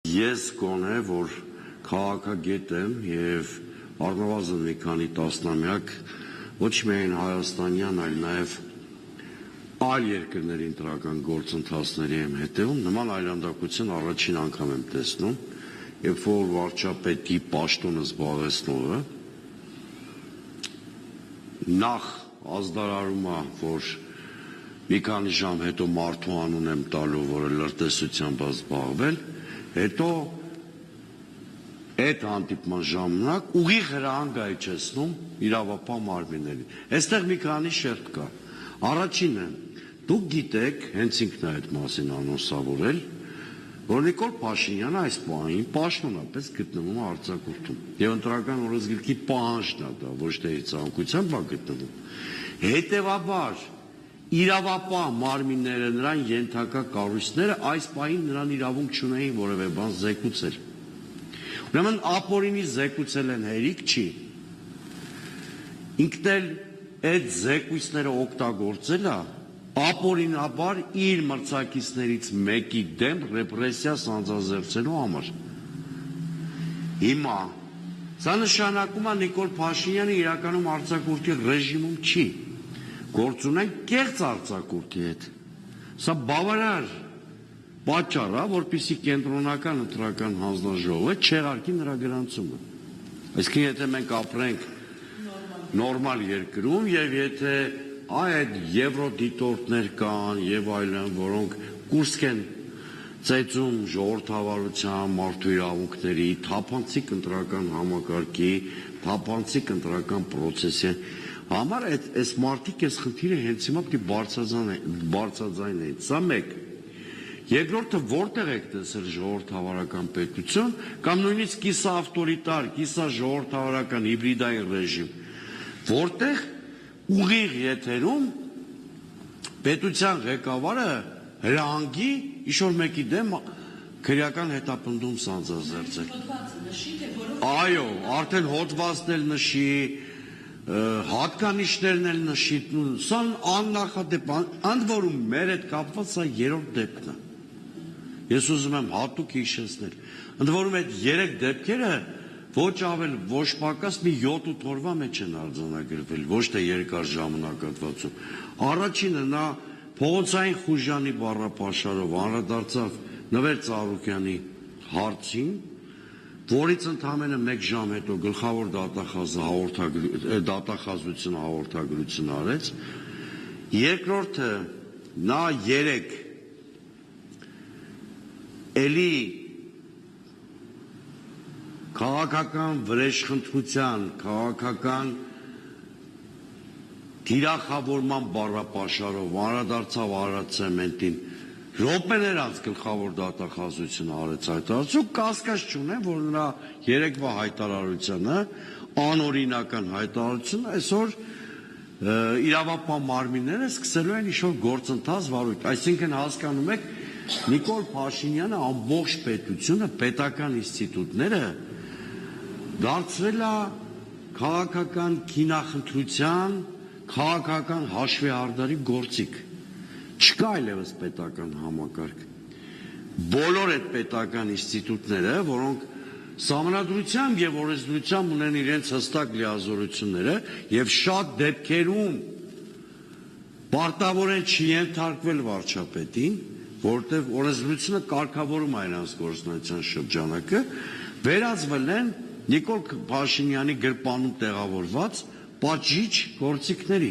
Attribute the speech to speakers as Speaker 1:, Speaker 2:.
Speaker 1: Ես գոնե, որ քաղաքագետ եմ եւ առնվազն մի քանի տասնամյակ ոչ միայն հայաստանյան, այլ նաեւ այլ երկրների ընտրական գործընթացների եմ հետևում, նման այլանդակություն առաջին անգամ եմ տեսնում, երբ որ վարչապետի պաշտոնը զբաղեցնողը նախ ազդարարում է, որ մի քանի ժամ հետո մարդու անուն եմ տալու, որը լրտեսությամբ է զբաղվել, հետո այդ հանդիպման ժամանակ ուղիղ հրահանգ է իջեցնում իրավապահ մարմիններին։ Այստեղ մի քանի շերտ կա։ Առաջինը, դուք գիտեք, հենց ինքն է այդ մասին անոնսավորել, որ Նիկոլ Փաշինյանը այս պահին պաշտոնապես գտնվում է արձակուրդում։ Եվ ընտրական օրենսգրքի պահանջն է դա, ոչ թե ցանկությամբ է գտնվում։ Հետևաբար իրավապահ մարմինները, նրան ենթակա կառույցները այս պահին նրան իրավունք չունեին որևէ բան զեկուցել։ Ուրեմն ապօրինի զեկուցել են հերիք չի։ Ինքն էլ այդ զեկույցները օգտագործել է ապօրինաբար իր մրցակիցներից մեկի դեմ ռեպրեսիա սանձազերծելու համար։ Հիմա սա նշանակում է Նիկոլ Փաշինյանը իրականում արձակուրդի ռեժիմում չի, գործ ունեն կեղծ արձակուրդի հետ։ Սա բավարար պատճառ է, որպեսզի կենտրոնական ընտրական հանձնաժողովը չեղարկի նրա գրանցումը։ Այսինքն եթե մենք ապրենք նորմալ երկրում եւ եթե այդ եվրոդիտորդներ կան եւ այլն, որոնք կուրսք են ծեծում ժողովրդավարության, մարդու իրավունքների, թափանցիկ ընտրական համակարգի, թափանցիկ ընտրական պրոցեսի համար այս մարդիկ այս խնդիրը հենց հիմա պիտի բարձրաձայնեն։ Սա մեկ։ Երկրորդը որտեղ եք տեսել ժողովրդավարական պետություն կամ նույնիսկ կիսա ավտորիտար, կիսա ժողովրդավարական հիբրիդային ռեժիմ, որտեղ ուղիղ եթերում պետության ղեկավարը հրահանգի ինչ-որ մեկի դեմ քրեական հետապնդում սանձազերծել։ Այո, արդեն հոդվածն էլ նշի, հատկանիշներն էլ նշի, սա աննախադեպ, ընդ որում մեր հետ կապված սա երրորդ դեպքն է։ Ես ուզում եմ հատուկ հիշեցնել, ընդ որում այդ 3 դեպքերը ոչ ավել, ոչ պակաս մի 7-8 օրվա մեջ են արձանագրվել, ոչ թե երկար ժամանակահատվածում։ Առաջինը նա Փողոցային Խուժյանի բառապաշարով անդրադարձավ Նվեր Ծառուկյանի հարցին, որից ընդամենը 1 ժամ հետո գլխավոր դատախազությունը հաղորդագրություն արեց։ Երկրորդը նա 3 էլի քաղաքական վրեժխնդրության, քաղաքական թիրախավորման բառապաշարով անդրադարձավ Արարատ ցեմենտին, րոպեներ անց գլխավոր դատախազությունը արեց հայտարարություն, կասկած չունեմ, որ նրա երեկվա հայտարարությունը, անօրինական հայտարարությունը այսօր իրավապահ մարմինները սկսելու են ինչ-որ գործընթաց վարույթ, այսինքն հասկանում եք, Նիկոլ Փաշինյանը ամբողջ պետությունը, պետական ինստիտուտները դարձրել է քաղաքական քինախնդրության, քաղաքական հաշվեհարդարի գործիք։ Չկա այլևս պետական համակարգ։ Բոլոր այդ պետական ինստիտուտները, որոնք սահմանադրությամբ եւ օրենսդրությամբ ունեն իրենց հստակ լիազորությունները եւ շատ դեպքերում պարտավոր են չենթարկվել վարչապետին, որտեղ օրենսդրությունը կարգավորում է նրանց գործունեության շրջանակը, վերածվել են Նիկոլ Փաշինյանի գրպանում տեղավորված պատժիչ գործիքների։